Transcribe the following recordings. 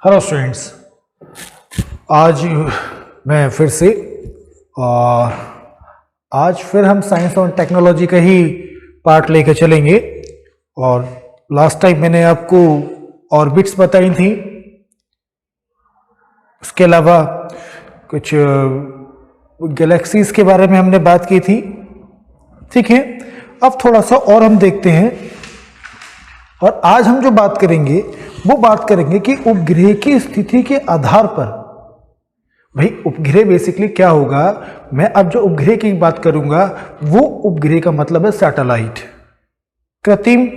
Hello students, आज मैं फिर से और आज फिर हम साइंस और टेक्नोलॉजी का ही पार्ट लेकर चलेंगे। और लास्ट टाइम मैंने आपको ऑर्बिट्स बताई थी, उसके अलावा कुछ गैलेक्सीज के बारे में हमने बात की थी। ठीक है, अब थोड़ा सा और हम देखते हैं। और आज हम जो बात करेंगे वो बात करेंगे कि उपग्रह की स्थिति के आधार पर, भाई उपग्रह बेसिकली क्या होगा। मैं अब जो उपग्रह की बात करूंगा वो उपग्रह का मतलब है सैटेलाइट, कृत्रिम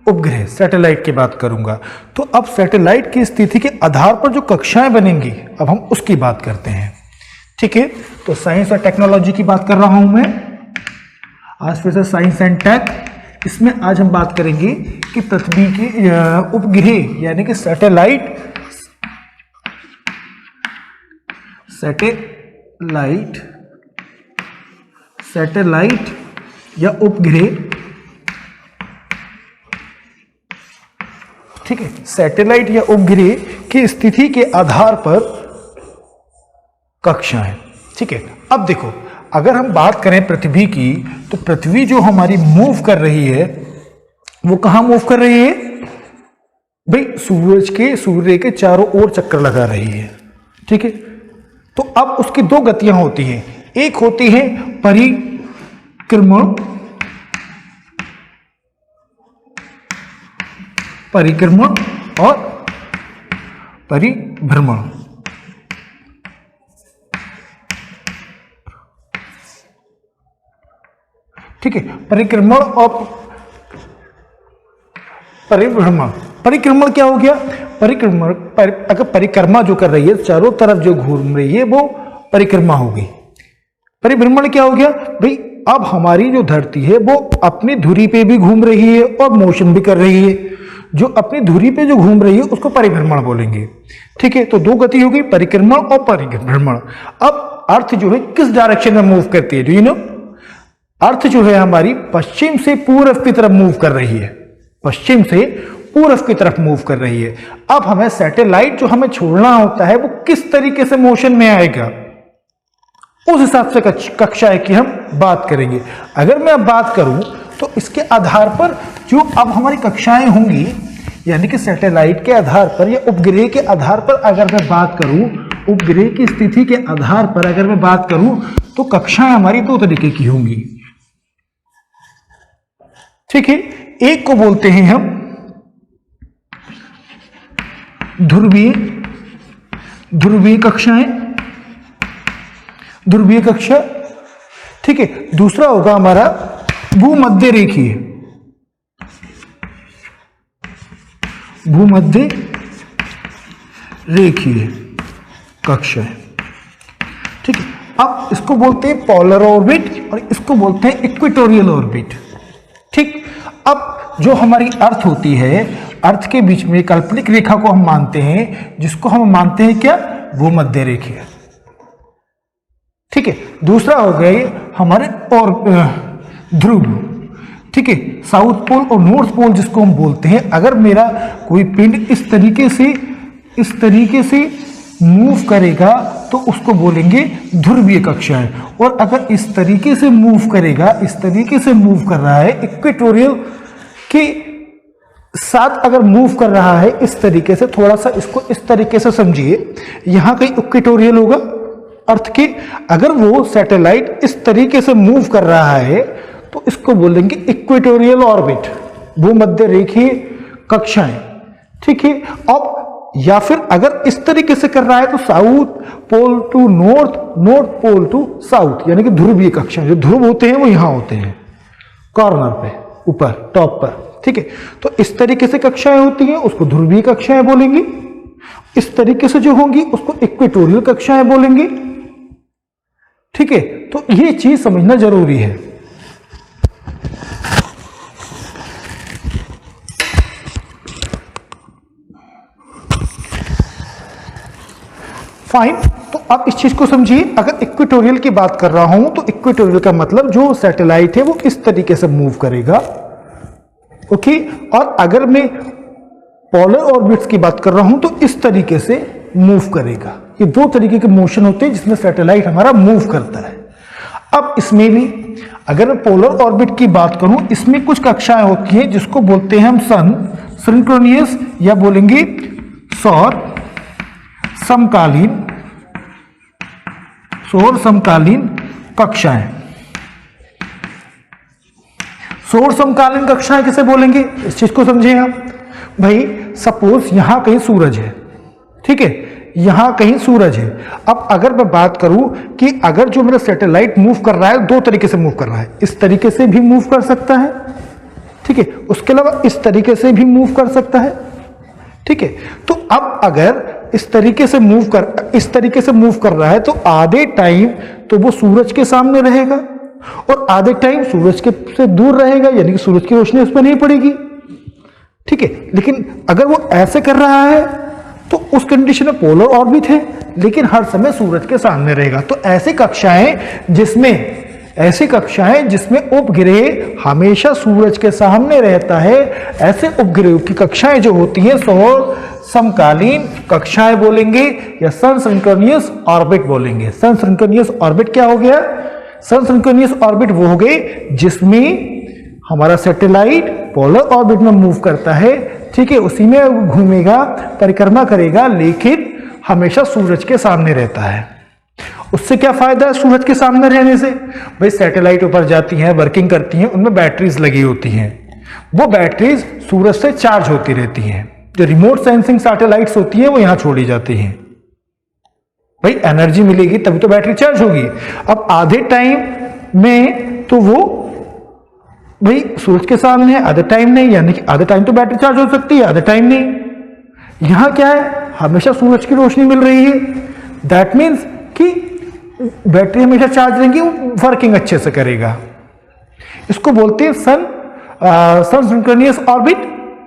उपग्रह सैटेलाइट की बात करूंगा। तो अब सैटेलाइट की स्थिति के आधार पर जो कक्षाएं बनेंगी अब हम उसकी बात करते हैं। ठीक है, तो साइंस और टेक्नोलॉजी की बात कर रहा हूं मैं आज फिर से, साइंस एंड टेक। इसमें आज हम बात करेंगे कि पृथ्वी के उपग्रह यानी कि सैटेलाइट या उपग्रह। ठीक है, सैटेलाइट या उपग्रह की स्थिति के आधार पर कक्षाएं। ठीक है, अब देखो, अगर हम बात करें पृथ्वी की, तो पृथ्वी जो हमारी मूव कर रही है वो कहां मूव कर रही है भाई? सूर्य के चारों ओर चक्कर लगा रही है। ठीक है, तो अब उसकी दो गतियां होती हैं, एक होती है परिक्रमण और परिभ्रमण। ठीक है, परिक्रमण और परिभ्रमण। परिक्रमण क्या हो गया? अगर परिक्रमा जो कर रही है, चारों तरफ जो घूम रही है, वो परिक्रमा होगी। परिभ्रमण क्या हो गया भाई? अब हमारी जो धरती है वो अपनी धुरी पे भी घूम रही है और मोशन भी कर रही है। जो अपनी धुरी पे जो घूम रही है उसको परिभ्रमण बोलेंगे। ठीक है, तो दो गति हो गई, परिक्रमण और परिभ्रमण। अब अर्थ जो है किस डायरेक्शन में मूव करती है? Do you know? अर्थ जो है हमारी पश्चिम से पूर्व की तरफ मूव कर रही है, पश्चिम से पूर्व की तरफ मूव कर रही है। अब हमें सैटेलाइट जो हमें छोड़ना होता है वो किस तरीके से मोशन में आएगा, उस हिसाब से कक्षाएं की हम बात करेंगे। अगर मैं अब बात करूं तो इसके आधार पर जो अब हमारी कक्षाएं होंगी, यानी कि सैटेलाइट के आधार पर या उपग्रह के आधार पर अगर मैं बात करूं, उपग्रह की स्थिति के आधार पर अगर मैं बात करूं, तो कक्षाएं हमारी दो तरीके की होंगी। ठीक है, एक को बोलते हैं हम ध्रुवीय कक्षाएं, ध्रुवीय कक्षा। ठीक है, दूसरा होगा हमारा भूमध्य रेखीय कक्षाएं। ठीक है, अब इसको बोलते हैं पोलर ऑर्बिट और इसको बोलते हैं इक्वेटोरियल ऑर्बिट। ठीक, अब जो हमारी अर्थ होती है, अर्थ के बीच में काल्पनिक रेखा को हम मानते हैं, जिसको हम मानते हैं क्या? भूमध्य रेखीय। ठीक है, दूसरा हो गए हमारे और ध्रुव। ठीक है, साउथ पोल और नॉर्थ पोल जिसको हम बोलते हैं। अगर मेरा कोई पिंड इस तरीके से मूव करेगा तो उसको बोलेंगे ध्रुवीय कक्षाएं। और अगर इस तरीके से मूव करेगा, इस तरीके से मूव कर रहा है, इक्वेटोरियल के साथ अगर मूव कर रहा है इस तरीके से, थोड़ा सा इसको इस तरीके से समझिए, यहां कहीं इक्वेटोरियल होगा अर्थ के। अगर वो सैटेलाइट इस तरीके से मूव कर रहा है तो इसको बोलेंगे इक्वेटोरियल ऑर्बिट, भूमध्य रेखीय कक्षाएं। ठीक है, अब या फिर अगर इस तरीके से कर रहा है तो south pole to north, north pole to south, यानी कि ध्रुवीय कक्षाएं। जो ध्रुव होते हैं वो यहां होते हैं, कॉर्नर पे, ऊपर टॉप पर। ठीक है, तो इस तरीके से कक्षाएं होती हैं, उसको ध्रुवीय कक्षाएं बोलेंगे। इस तरीके से जो होंगी उसको इक्वेटोरियल कक्षाएं बोलेंगे। ठीक है, तो ये चीज समझना जरूरी है। फाइन, तो अब इस चीज को समझिए। अगर इक्वेटोरियल की बात कर रहा हूं तो इक्वेटोरियल का मतलब जो सैटेलाइट है वो इस तरीके से मूव करेगा। ओके, और अगर मैं पोलर ऑर्बिट्स की बात कर रहा हूं तो इस तरीके से मूव करेगा। ये दो तरीके के मोशन होते हैं जिसमें सैटेलाइट हमारा मूव करता है। अब इसमें भी अगर मैं पोलर ऑर्बिट की बात करूं, इसमें कुछ कक्षाएं होती हैं जिसको बोलते हैं हम सिंक्रोनियस या बोलेंगे सौर समकालीन कक्षाएं। सौर समकालीन कक्षाएं किसे बोलेंगे, इस चीज को समझिए आप। भाई सपोज यहां कहीं सूरज है, ठीक है, यहां कहीं सूरज है। अब अगर मैं बात करूं कि अगर जो मेरा सैटेलाइट मूव कर रहा है, दो तरीके से मूव कर रहा है, इस तरीके से भी मूव कर सकता है, ठीक है, उसके अलावा इस तरीके से भी मूव कर सकता है, ठीक है। तो अब अगर इस तरीके से मूव कर रहा है तो आधे टाइम तो वो सूरज के सामने रहेगा और आधे टाइम सूरज के से दूर रहेगा, यानी कि सूरज की रोशनी उस पर नहीं पड़ेगी, ठीक है। लेकिन अगर वो ऐसे कर रहा है तो उस कंडीशन में पोलर ऑर्बिट है, लेकिन हर समय सूरज के सामने रहेगा। तो ऐसी कक्षाएं जिसमें उपग्रह हमेशा सूरज के सामने रहता है, ऐसे उपग्रह की कक्षाएं जो होती हैं सौर समकालीन कक्षाएं बोलेंगे या सन सिंक्रोनियस ऑर्बिट बोलेंगे। सन सिंक्रोनियस ऑर्बिट क्या हो गया, सन सिंक्रोनियस ऑर्बिट वो हो गए जिसमें हमारा सैटेलाइट पोलर ऑर्बिट में मूव करता है, ठीक है, उसी में घूमेगा, परिक्रमा करेगा, लेकिन हमेशा सूरज के सामने रहता है। उससे क्या फायदा है सूरज के सामने रहने से, भाई सैटेलाइट ऊपर जाती हैं, वर्किंग करती हैं, उनमें बैटरीज लगी होती हैं, वो बैटरीज सूरज से चार्ज होती रहती हैं। जो रिमोट सेंसिंग सैटेलाइट्स होती हैं वो यहां छोड़ी जाती हैं, भाई एनर्जी मिलेगी तभी तो बैटरी चार्ज होगी। अब आधे टाइम में तो वो भाई सूरज के सामने है, आधे टाइम नहीं, यानी कि आधे टाइम तो बैटरी चार्ज हो सकती है, आधे टाइम नहीं। यहां क्या है, हमेशा सूरज की रोशनी मिल रही है, दैट मीन्स कि बैटरी हमेशा चार्ज रहेगी, वर्किंग अच्छे से करेगा। इसको बोलते हैं सन सिंक्रोनियस ऑर्बिट,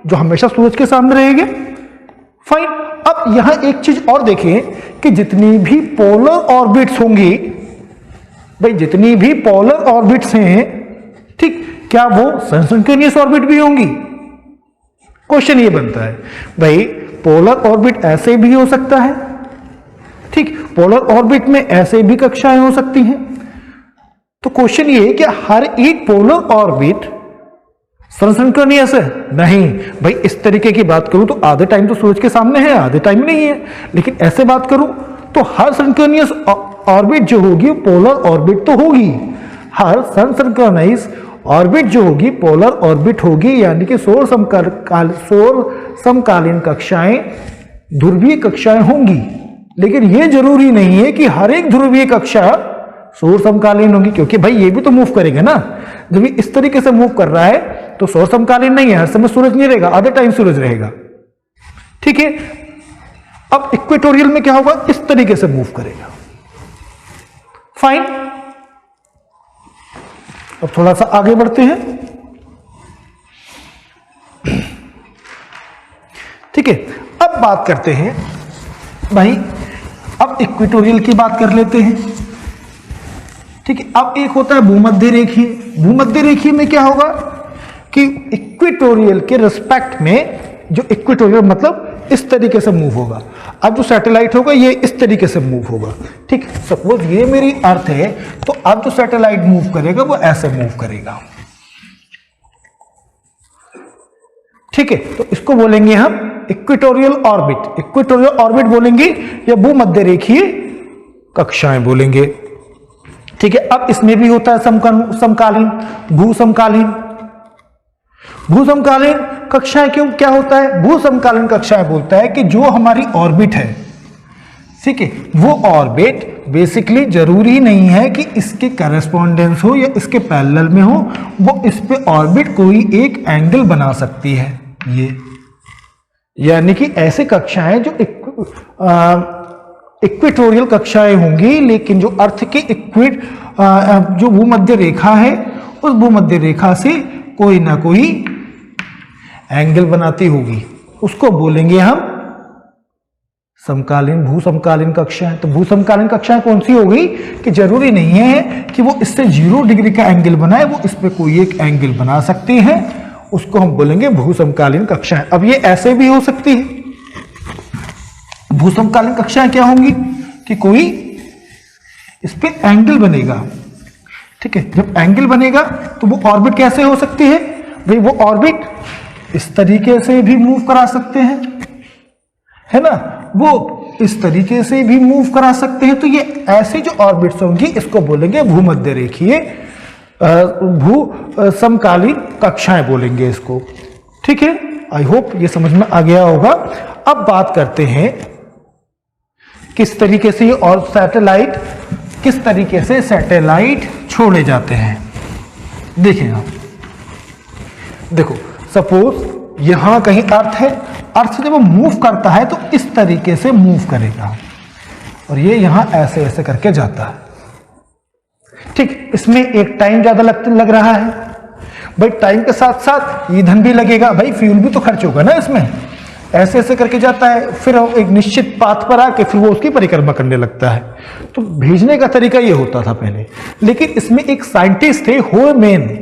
जो हमेशा सूरज के सामने रहेगा। फाइन। अब यहां एक चीज और देखें कि जितनी भी पोलर ऑर्बिट्स होंगी, भाई जितनी भी पोलर ऑर्बिट्स हैं, ठीक, क्या वो सन सिंक्रोनियस ऑर्बिट भी होंगी? क्वेश्चन ये बनता है, भाई पोलर ऑर्बिट ऐसे भी हो सकता है, ठीक, पोलर ऑर्बिट में ऐसे भी कक्षाएं हो सकती हैं। तो क्वेश्चन ये है कि हर एक पोलर ऑर्बिट सन सिंक्रोनियस है? नहीं भाई, इस तरीके की बात करूं तो आधे टाइम तो सूरज के सामने है, आधे टाइम नहीं है। लेकिन ऐसे बात करूं तो हर सिंक्रोनियस ऑर्बिट जो होगी पोलर ऑर्बिट तो होगी, हर सन सिंक्रोनाइज ऑर्बिट जो होगी पोलर ऑर्बिट होगी, यानी कि सौर समकालीन कक्षाएं ध्रुवीय कक्षाएं होंगी। लेकिन यह जरूरी नहीं है कि हर एक ध्रुवीय कक्षा सौर समकालीन होगी, क्योंकि भाई ये भी तो मूव करेगा ना। जब इस तरीके से मूव कर रहा है तो सौर समकालीन नहीं है, हर समय सूरज नहीं रहेगा, आधे टाइम सूरज रहेगा, ठीक है। अब इक्वेटोरियल में क्या होगा, इस तरीके से मूव करेगा। फाइन। अब थोड़ा सा आगे बढ़ते हैं, ठीक है। अब बात करते हैं भाई, अब इक्वेटोरियल की बात कर लेते हैं, ठीक है। अब एक होता है भूमध्य रेखीय। भूमध्य रेखीय में क्या होगा कि इक्वेटोरियल के रिस्पेक्ट में, जो इक्वेटोरियल मतलब इस तरीके से मूव होगा। अब जो सैटेलाइट होगा ये इस तरीके से मूव होगा, ठीक। सपोज ये मेरी अर्थ है, तो अब जो सैटेलाइट मूव करेगा वो ऐसे मूव करेगा, ठीक है। तो इसको बोलेंगे हम इक्वेटोरियल ऑर्बिट। इक्वेटोरियल ऑर्बिट बोलेंगे या भूमध्य रेखीय कक्षाएं बोलेंगे, ठीक है। अब इसमें भी होता है समकालीन, भूसमकालीन। भूसमकालीन कक्षाएं क्यों, क्या होता है भूसमकालीन कक्षाएं? बोलता है कि जो हमारी ऑर्बिट है, ठीक है, वो ऑर्बिट बेसिकली जरूरी नहीं है कि इसके करेस्पॉन्डेंस हो या इसके पैरेलल में हो, वो इस पे ऑर्बिट कोई एक एंगल बना सकती है। ये यानी कि ऐसे कक्षाएं जो इक्वेटोरियल कक्षाएं होंगी, लेकिन जो अर्थ के जो भूमध्य रेखा है उस भूमध्य रेखा से कोई ना कोई एंगल बनाती होगी, उसको बोलेंगे हम समकालीन, भूसमकालीन कक्षाएं। तो भूसमकालीन कक्षाएं कौन सी होगी कि जरूरी नहीं है कि वो इससे 0 डिग्री का एंगल बनाए, वो इस पे कोई एक एंगल बना सकते हैं उसको हम बोलेंगे भूसमकालीन कक्षाएं। अब ये ऐसे भी हो सकती है, भूसमकालीन कक्षाएं क्या होंगी कि कोई इस पे एंगल बनेगा, ठीक है। जब एंगल बनेगा तो वो ऑर्बिट कैसे हो सकती है भाई, वो ऑर्बिट इस तरीके से भी मूव करा सकते हैं, है ना, वो इस तरीके से भी मूव करा सकते हैं। तो ये ऐसे जो ऑर्बिट्स होंगी इसको बोलेंगे भूमध्य रेखीय भू समकालीन कक्षाएं बोलेंगे इसको, ठीक है। आई होप ये समझ में आ गया होगा। अब बात करते हैं किस तरीके से और सैटेलाइट, किस तरीके से सैटेलाइट छोड़े जाते हैं। देखें आप, देखो सपोज यहां कहीं अर्थ है, अर्थ से जब वो मूव करता है तो इस तरीके से मूव करेगा और ये यहां ऐसे ऐसे करके जाता है, ठीक। इसमें एक टाइम ज्यादा लग रहा है भाई, टाइम के साथ साथ ईंधन भी लगेगा भाई, फ्यूल भी तो खर्च होगा ना इसमें। ऐसे ऐसे करके जाता है, फिर एक निश्चित पाथ पर आके फिर वो उसकी परिक्रमा करने लगता है। तो भेजने का तरीका ये होता था पहले, लेकिन इसमें एक साइंटिस्ट थे होमेन।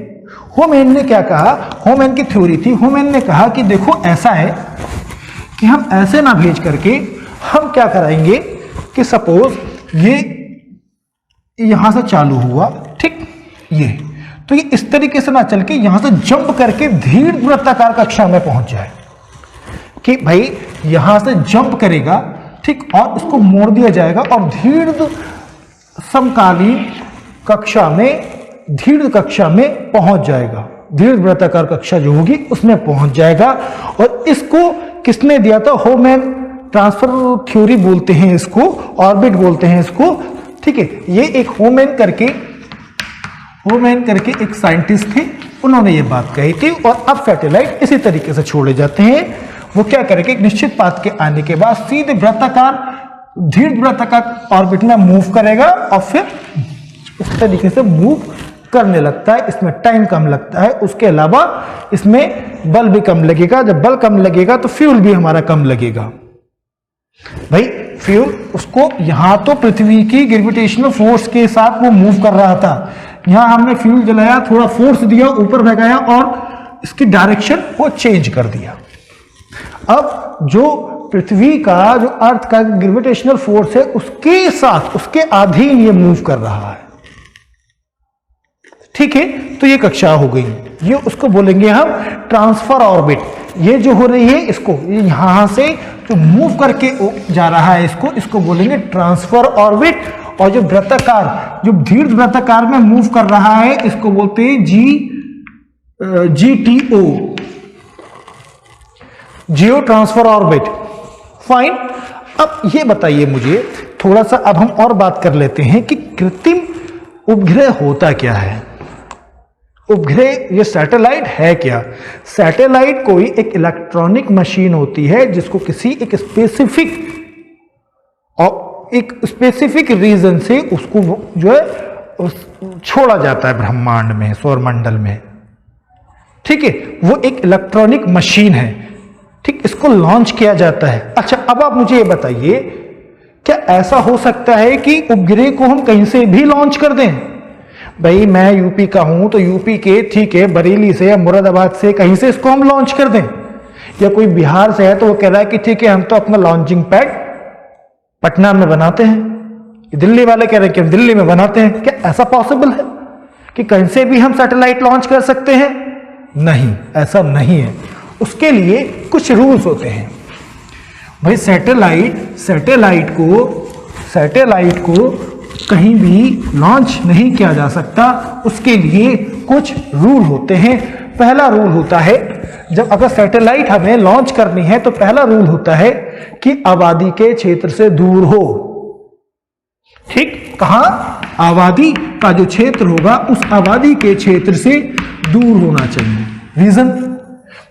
होमेन ने क्या कहा, होमेन की थ्योरी थी, होमेन ने कहा कि देखो ऐसा है कि हम ऐसे ना भेज करके हम क्या कराएंगे कि सपोज ये यहां से चालू हुआ, ठीक, ये तो ये इस तरीके से ना चल के यहां से जंप करके दीर्घ वृत्ताकार कक्षा में पहुंच जाए, कि भाई यहां से जंप करेगा, ठीक, और इसको मोड़ दिया जाएगा और दीर्घ समकालीन कक्षा में, दीर्घ कक्षा में पहुंच जाएगा, दीर्घ वृत्ताकार कक्षा जो होगी उसमें पहुंच जाएगा। और इसको किसने दिया था, होमेन ट्रांसफर थ्योरी बोलते हैं इसको, ऑर्बिट बोलते हैं इसको, ठीक है। ये एक होमेन करके एक साइंटिस्ट थे, उन्होंने ये बात कही थी। और अब सैटेलाइट इसी तरीके से छोड़े जाते हैं। वो क्या करेंगे, एक निश्चित पाथ के आने के बाद सीधे वृत्ताकार, दीर्घ वृत्ताकार ऑर्बिट में मूव करेगा और फिर इस तरीके से मूव करने लगता है। इसमें टाइम कम लगता है, उसके अलावा इसमें बल भी कम लगेगा। जब बल कम लगेगा तो फ्यूल भी हमारा कम लगेगा भाई। फ्यूल उसको यहां तो पृथ्वी की ग्रेविटेशनल फोर्स के साथ वो मूव कर रहा था, यहां हमने फ्यूल जलाया, थोड़ा फोर्स दिया, ऊपर भगाया और इसकी डायरेक्शन वो चेंज कर दिया। अब जो पृथ्वी का, जो अर्थ का ग्रेविटेशनल फोर्स है उसके साथ, उसके अधीन ये मूव कर रहा है, ठीक है। तो ये कक्षा हो गई, ये उसको बोलेंगे हम ट्रांसफर ऑर्बिट। ये जो हो रही है इसको, यहां से जो मूव करके जा रहा है इसको बोलेंगे ट्रांसफर ऑर्बिट। और जो वृत्ताकार, जो दीर्घ वृत्ताकार में मूव कर रहा है इसको बोलते हैं GTO, जियो ट्रांसफर ऑर्बिट। फाइन। अब ये बताइए मुझे थोड़ा सा, अब हम और बात कर लेते हैं कि कृत्रिम उपग्रह होता क्या है। उपग्रह, ये सैटेलाइट है क्या। सैटेलाइट कोई एक इलेक्ट्रॉनिक मशीन होती है जिसको किसी एक स्पेसिफिक रीजन से उसको जो है छोड़ा जाता है ब्रह्मांड में, सौरमंडल में, ठीक है। वो एक इलेक्ट्रॉनिक मशीन है, ठीक, इसको लॉन्च किया जाता है। अच्छा, अब आप मुझे ये बताइए, क्या ऐसा हो सकता है कि उपग्रह को हम कहीं से भी लॉन्च कर दें। भाई मैं यूपी का हूं तो यूपी के, ठीक है, बरेली से या मुरादाबाद से कहीं से इसको हम लॉन्च कर दें, या कोई बिहार से है तो वो कह रहा है कि ठीक है हम तो अपना लॉन्चिंग पैड पटना में बनाते हैं, दिल्ली वाले कह रहे हैं कि हम दिल्ली में बनाते हैं। क्या ऐसा पॉसिबल है कि कहीं से भी हम सैटेलाइट लॉन्च कर सकते हैं? नहीं, ऐसा नहीं है। उसके लिए कुछ रूल्स होते हैं भाई। सैटेलाइट को कहीं भी लॉन्च नहीं किया जा सकता, उसके लिए कुछ रूल होते हैं। पहला रूल होता है, जब अगर सैटेलाइट हमें लॉन्च करनी है तो पहला रूल होता है कि आबादी के क्षेत्र से दूर हो, ठीक। कहां? आबादी का जो क्षेत्र होगा उस आबादी के क्षेत्र से दूर होना चाहिए। रीजन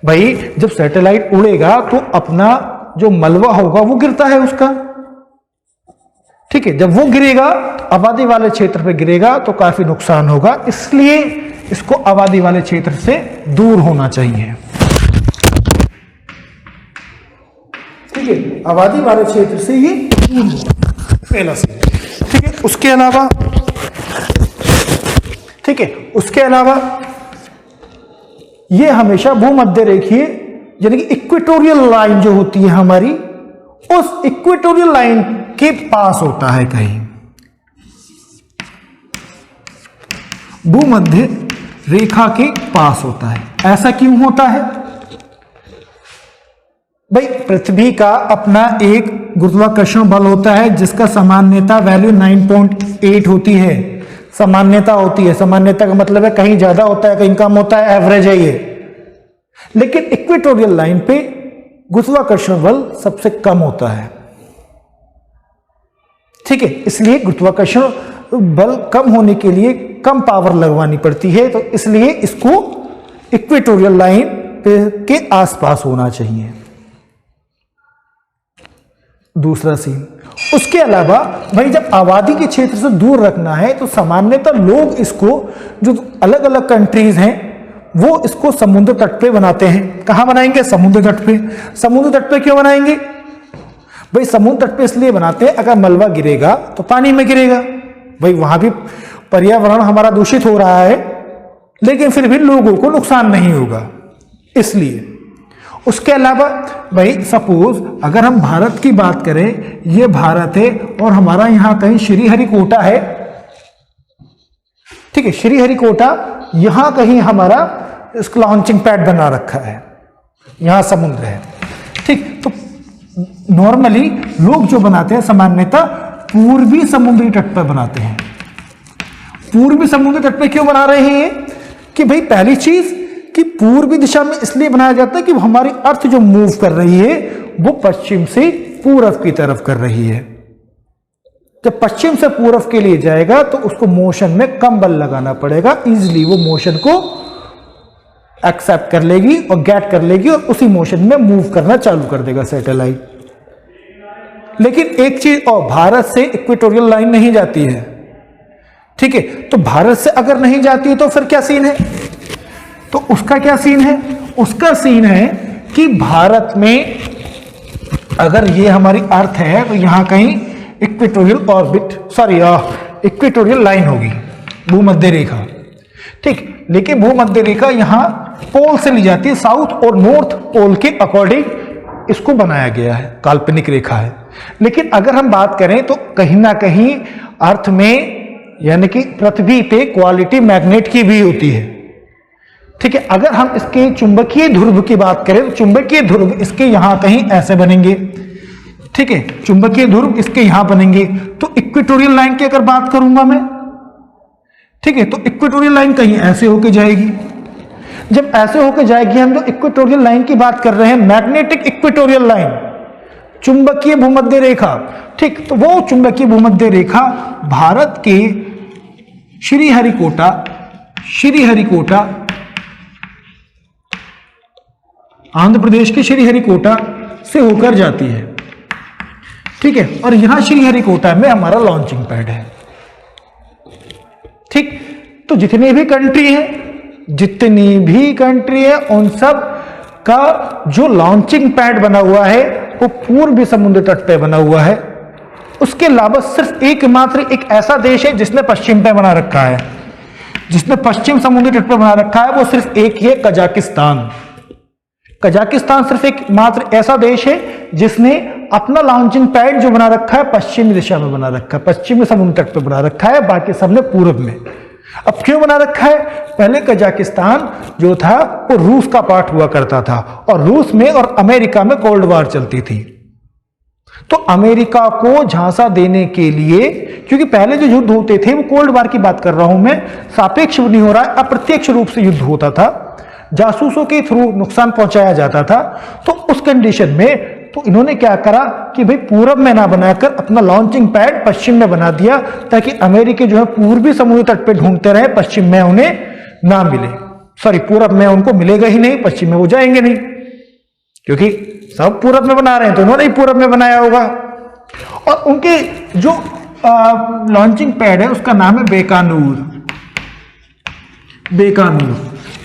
भाई, जब सैटेलाइट उड़ेगा तो अपना जो मलबा होगा वो गिरता है उसका, ठीक है। जब वो गिरेगा, आबादी वाले क्षेत्र पे गिरेगा तो काफी नुकसान होगा, इसलिए इसको आबादी वाले क्षेत्र से दूर होना चाहिए, ठीक है। आबादी वाले क्षेत्र से ये दूर होगा, पहला से, ठीक है। उसके अलावा, ठीक है, उसके अलावा ये हमेशा भूमध्य रेखीय यानी कि इक्वेटोरियल लाइन जो होती है हमारी, उस इक्वेटोरियल लाइन के पास होता है कहीं, भूमध्य रेखा के पास होता है। ऐसा क्यों होता है भाई? पृथ्वी का अपना एक गुरुत्वाकर्षण बल होता है जिसका सामान्यता वैल्यू 9.8 होती है। सामान्यता होती है, सामान्यता का मतलब है कहीं ज्यादा होता है कहीं कम होता है, एवरेज है ये। लेकिन इक्वेटोरियल लाइन पे गुरुत्वाकर्षण बल सबसे कम होता है, ठीक है। इसलिए गुरुत्वाकर्षण बल कम होने के लिए कम पावर लगवानी पड़ती है, तो इसलिए इसको इक्वेटोरियल लाइन के आसपास होना चाहिए। दूसरा सीन, उसके अलावा भाई जब आबादी के क्षेत्र से दूर रखना है तो सामान्यतः लोग इसको, जो अलग अलग कंट्रीज हैं वो इसको समुद्र तट पे बनाते हैं। कहां बनाएंगे? समुद्र तट पे। समुद्र तट पे क्यों बनाएंगे भाई? समुद्र तट पे इसलिए बनाते हैं, अगर मलबा गिरेगा तो पानी में गिरेगा भाई, वहां भी पर्यावरण हमारा दूषित हो रहा है, लेकिन फिर भी लोगों को नुकसान नहीं होगा, इसलिए। उसके अलावा भाई सपोज अगर हम भारत की बात करें, ये भारत है और हमारा यहां कहीं श्रीहरिकोटा है, ठीक है, श्रीहरिकोटा यहां कहीं हमारा इसका लॉन्चिंग पैड बना रखा है, यहां समुद्र है, ठीक। तो नॉर्मली लोग जो बनाते हैं सामान्यतः पूर्वी समुद्री तट पर बनाते हैं। पूर्वी समुद्री तट पर क्यों बना रहे हैं कि भाई पहली चीज कि पूर्वी दिशा में इसलिए बनाया जाता है कि हमारी अर्थ जो मूव कर रही है वो पश्चिम से पूरब की तरफ कर रही है। जब पश्चिम से पूरब के लिए जाएगा तो उसको मोशन में कम बल लगाना पड़ेगा, इजीली वो मोशन को एक्सेप्ट कर लेगी और गेट कर लेगी और उसी मोशन में मूव करना चालू कर देगा सैटेलाइट। लेकिन एक चीज और, भारत से इक्वेटोरियल लाइन नहीं जाती है, ठीक है। तो भारत से अगर नहीं जाती है तो फिर क्या सीन है? तो उसका क्या सीन है? उसका सीन है कि भारत में अगर ये हमारी अर्थ है तो यहां कहीं equatorial orbit, sorry equatorial line होगी, भूमध्य रेखा, ठीक। लेकिन भूमध्य रेखा यहां पोल से ली जाती है, साउथ और नॉर्थ पोल के अकॉर्डिंग इसको बनाया गया है, काल्पनिक रेखा है। लेकिन अगर हम बात करें तो कहीं ना कहीं अर्थ में यानी कि पृथ्वी पे क्वालिटी मैग्नेट की भी होती है, ठीक है। अगर हम इसके चुंबकीय ध्रुव की बात करें तो चुंबकीय ध्रुव इसके यहां कहीं ऐसे बनेंगे, ठीक है, चुंबकीय ध्रुव इसके यहां बनेंगे। तो इक्वेटोरियल लाइन की अगर बात करूंगा मैं, ठीक है, तो इक्वेटोरियल लाइन कहीं ऐसे होके जाएगी। जब ऐसे होके जाएगी, हम जो इक्वेटोरियल लाइन की बात कर रहे हैं, मैग्नेटिक इक्वेटोरियल लाइन, चुंबकीय भूमध्य रेखा, ठीक। तो वो चुंबकीय भूमध्य रेखा भारत के श्रीहरिकोटा आंध्र प्रदेश के श्रीहरिकोटा से होकर जाती है, ठीक है। और यहां श्रीहरिकोटा में हमारा लॉन्चिंग पैड है, ठीक। तो जितनी भी कंट्री है उन सब का जो लॉन्चिंग पैड बना हुआ है वो पूर्वी समुद्र तट पे बना हुआ है। उसके अलावा सिर्फ एकमात्र एक ऐसा देश है जिसने पश्चिम पे बना रखा है, जिसने पश्चिम समुद्री तट पे बना रखा है, वो सिर्फ एक ही है, कजाकिस्तान। कजाकिस्तान सिर्फ एक मात्र ऐसा देश है जिसने अपना लॉन्चिंग पैड जो बना रखा है पश्चिमी दिशा में बना रखा है, पश्चिमी समुद्र तट पे बना रखा है, बाकी सबने पूरब में। अब क्यों बना रखा है? पहले कजाकिस्तान जो था वो रूस का पार्ट हुआ करता था और रूस में और अमेरिका में कोल्ड वॉर चलती थी। तो अमेरिका को झांसा देने के लिए, क्योंकि पहले जो युद्ध होते थे वो कोल्ड वॉर की बात कर रहा हूं मैं, सापेक्ष नहीं हो रहा है, अप्रत्यक्ष रूप से युद्ध होता था, जासूसों के थ्रू नुकसान पहुंचाया जाता था। तो उस कंडीशन में तो इन्होंने क्या करा कि भाई पूरब में ना बनाकर अपना लॉन्चिंग पैड पश्चिम में बना दिया, ताकि अमेरिकी जो है पूर्वी समुद्र तट पे ढूंढते रहे, पश्चिम में उन्हें ना मिले। सॉरी, पूरब में उनको मिलेगा ही नहीं, पश्चिम में वो जाएंगे नहीं, क्योंकि सब पूरब में बना रहे हैं तो उन्होंने ही पूरब में बनाया होगा। और उनके जो लॉन्चिंग पैड है उसका नाम है बेकानूर।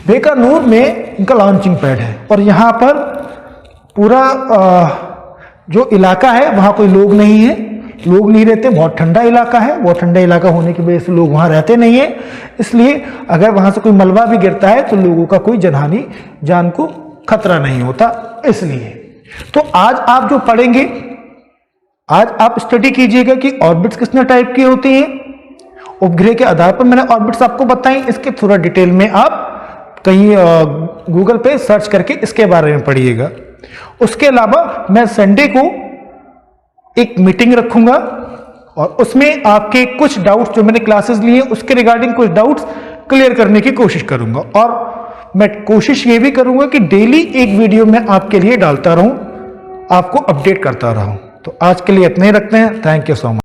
बेकानूर में इनका लॉन्चिंग पैड है और यहां पर पूरा जो इलाका है वहां कोई लोग नहीं है, लोग नहीं रहते, बहुत ठंडा इलाका है, बहुत ठंडा इलाका होने की वजह से लोग वहां रहते नहीं है, इसलिए अगर वहां से कोई मलबा भी गिरता है तो लोगों का कोई जनहानि, जान को खतरा नहीं होता। इसलिए तो आज आप जो पढ़ेंगे, आज आप स्टडी कीजिएगा कि ऑर्बिट्स कितने टाइप के होते हैं। उपग्रह के आधार पर मैंने ऑर्बिट्स आपको बताई, इसके थोड़ा डिटेल में आप कहीं गूगल पे सर्च करके इसके बारे में पढ़िएगा। उसके अलावा मैं संडे को एक मीटिंग रखूंगा और उसमें आपके कुछ डाउट्स जो मैंने क्लासेस लिए उसके रिगार्डिंग कुछ डाउट्स क्लियर करने की कोशिश करूंगा, और मैं कोशिश ये भी करूंगा कि डेली एक वीडियो मैं आपके लिए डालता रहूं, आपको अपडेट करता रहूं। तो आज के लिए इतना ही रखते हैं। Thank you so much.